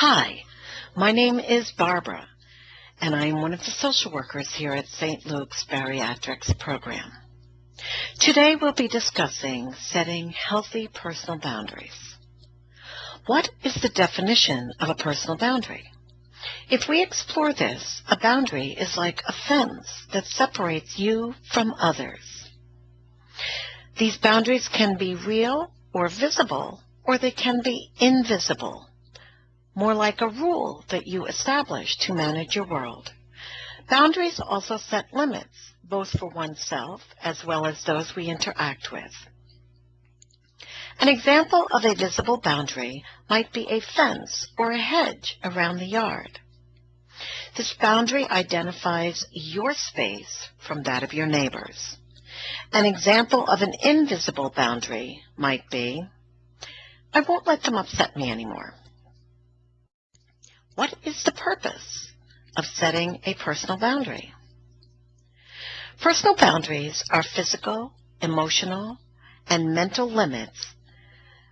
Hi, my name is Barbara, and I am one of the social workers here at St. Luke's Bariatrics program. Today we'll be discussing setting healthy personal boundaries. What is the definition of a personal boundary? If we explore this, a boundary is like a fence that separates you from others. These boundaries can be real or visible, or they can be invisible, more like a rule that you establish to manage your world. Boundaries also set limits, both for oneself as well as those we interact with. An example of a visible boundary might be a fence or a hedge around the yard. This boundary identifies your space from that of your neighbors. An example of an invisible boundary might be, I won't let them upset me anymore. What is the purpose of setting a personal boundary? Personal boundaries are physical, emotional, and mental limits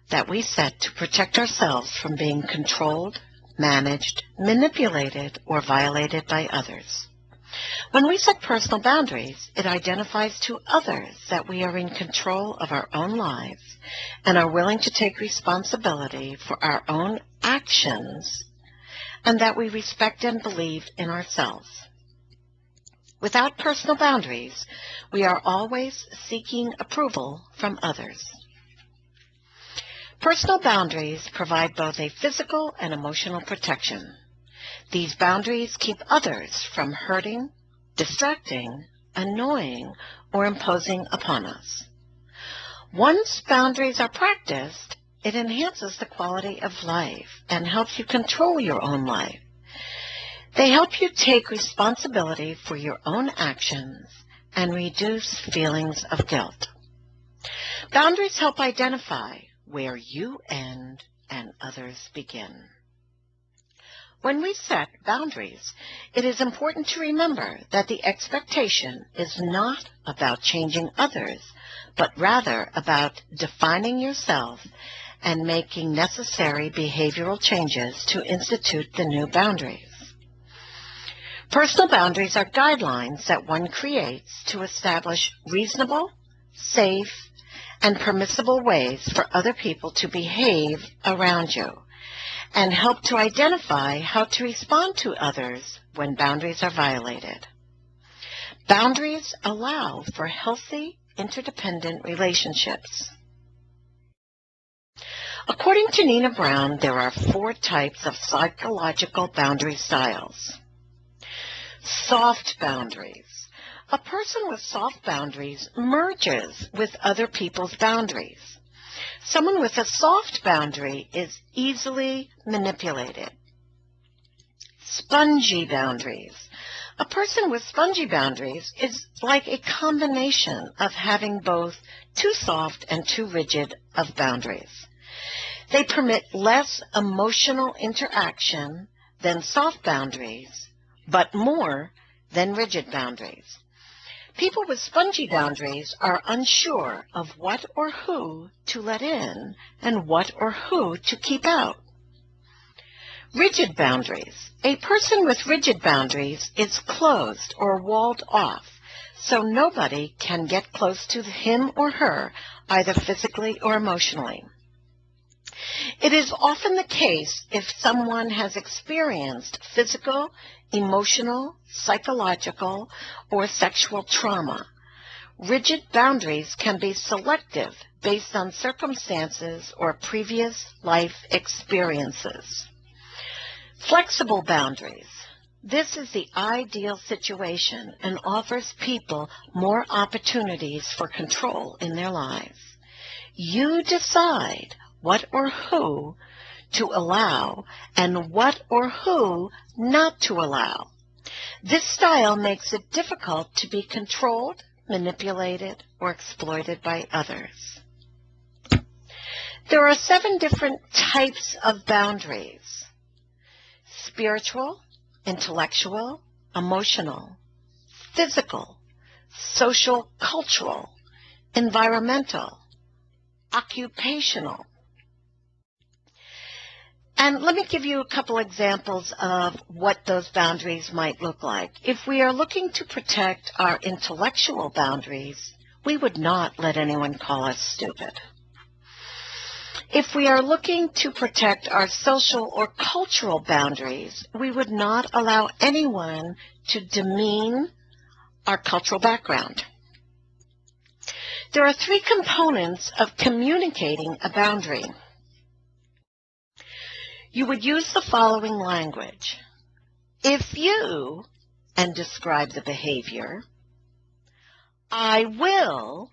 that we set to protect ourselves from being controlled, managed, manipulated, or violated by others. When we set personal boundaries, it identifies to others that we are in control of our own lives and are willing to take responsibility for our own actions, and that we respect and believe in ourselves. Without personal boundaries, we are always seeking approval from others. Personal boundaries provide both a physical and emotional protection. These boundaries keep others from hurting, distracting, annoying, or imposing upon us. Once boundaries are practiced, it enhances the quality of life and helps you control your own life. They help you take responsibility for your own actions and reduce feelings of guilt. Boundaries help identify where you end and others begin. When we set boundaries, it is important to remember that the expectation is not about changing others, but rather about defining yourself and making necessary behavioral changes to institute the new boundaries. Personal boundaries are guidelines that one creates to establish reasonable, safe, and permissible ways for other people to behave around you, and help to identify how to respond to others when boundaries are violated. Boundaries allow for healthy, interdependent relationships. According to Nina Brown, there are 4 types of psychological boundary styles. Soft boundaries. A person with soft boundaries merges with other people's boundaries. Someone with a soft boundary is easily manipulated. Spongy boundaries. A person with spongy boundaries is like a combination of having both too soft and too rigid of boundaries. They permit less emotional interaction than soft boundaries, but more than rigid boundaries. People with spongy boundaries are unsure of what or who to let in and what or who to keep out. Rigid boundaries. A person with rigid boundaries is closed or walled off, so nobody can get close to him or her, either physically or emotionally. It is often the case if someone has experienced physical, emotional, psychological, or sexual trauma. Rigid boundaries can be selective based on circumstances or previous life experiences. Flexible boundaries. This is the ideal situation and offers people more opportunities for control in their lives. You decide what or who to allow and what or who not to allow. This style makes it difficult to be controlled, manipulated, or exploited by others. There are 7 different types of boundaries: spiritual, intellectual, emotional, physical, social, cultural, environmental, occupational. And let me give you a couple examples of what those boundaries might look like. If we are looking to protect our intellectual boundaries, we would not let anyone call us stupid. If we are looking to protect our social or cultural boundaries, we would not allow anyone to demean our cultural background. There are three components of communicating a boundary. You would use the following language. If you, and describe the behavior. I will,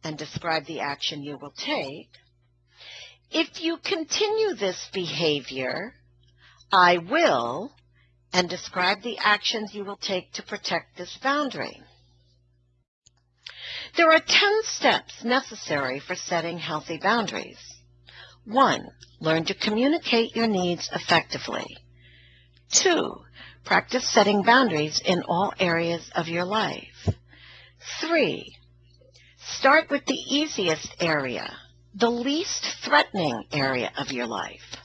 and describe the action you will take. If you continue this behavior, I will, and describe the actions you will take to protect this boundary. There are 10 steps necessary for setting healthy boundaries. 1. Learn to communicate your needs effectively. 2. Practice setting boundaries in all areas of your life. 3. Start with the easiest area, the least threatening area of your life.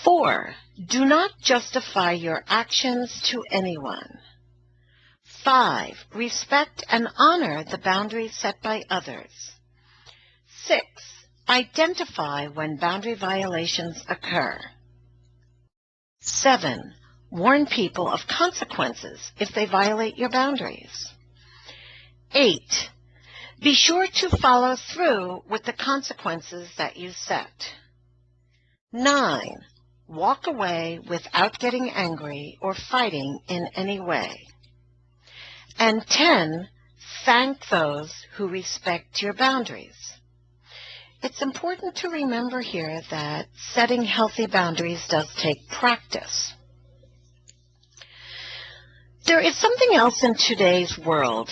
4. Do not justify your actions to anyone. 5. Respect and honor the boundaries set by others. 6. Identify when boundary violations occur. 7. Warn people of consequences if they violate your boundaries. 8. Be sure to follow through with the consequences that you set. 9. Walk away without getting angry or fighting in any way. And 10. Thank those who respect your boundaries. It's important to remember here that setting healthy boundaries does take practice. There is something else in today's world,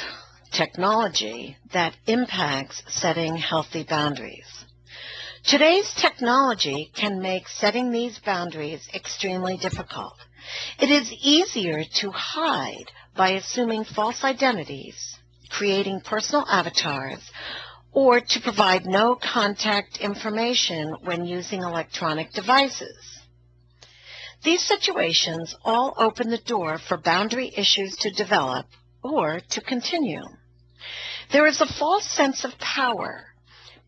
technology, that impacts setting healthy boundaries. Today's technology can make setting these boundaries extremely difficult. It is easier to hide by assuming false identities, creating personal avatars, or to provide no contact information when using electronic devices. These situations all open the door for boundary issues to develop or to continue. There is a false sense of power,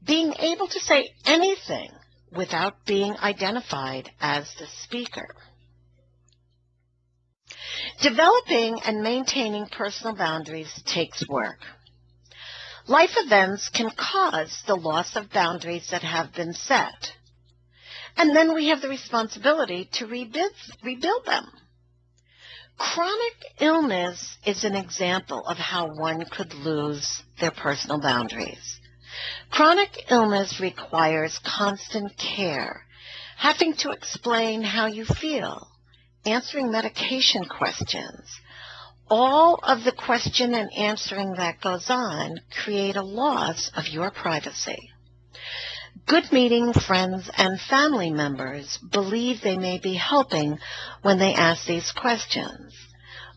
being able to say anything without being identified as the speaker. Developing and maintaining personal boundaries takes work. Life events can cause the loss of boundaries that have been set. And then we have the responsibility to rebuild them. Chronic illness is an example of how one could lose their personal boundaries. Chronic illness requires constant care, having to explain how you feel, answering medication questions. All of the question and answering that goes on create a loss of your privacy. Good meeting friends and family members believe they may be helping when they ask these questions,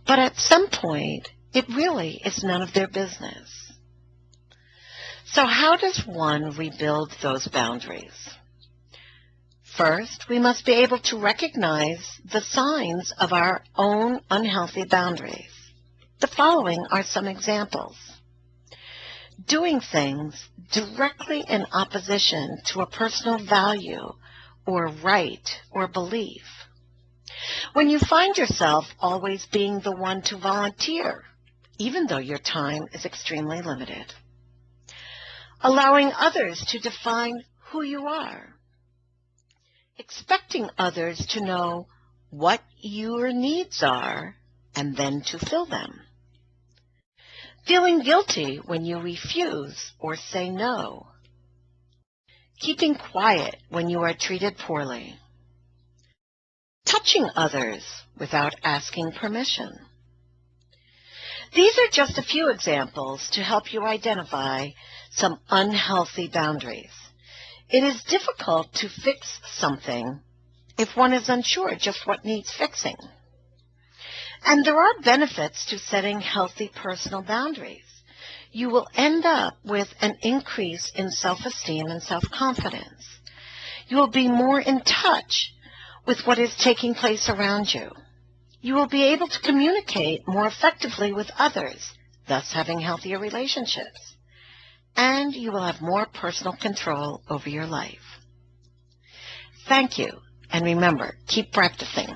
but at some point, it really is none of their business. So how does one rebuild those boundaries? First, we must be able to recognize the signs of our own unhealthy boundaries. The following are some examples. Doing things directly in opposition to a personal value or right or belief. When you find yourself always being the one to volunteer, even though your time is extremely limited. Allowing others to define who you are. Expecting others to know what your needs are and then to fill them. Feeling guilty when you refuse or say no. Keeping quiet when you are treated poorly. Touching others without asking permission. These are just a few examples to help you identify some unhealthy boundaries. It is difficult to fix something if one is unsure just what needs fixing. And there are benefits to setting healthy personal boundaries. You will end up with an increase in self-esteem and self-confidence. You will be more in touch with what is taking place around you. You will be able to communicate more effectively with others, thus having healthier relationships. And you will have more personal control over your life. Thank you, and remember, keep practicing.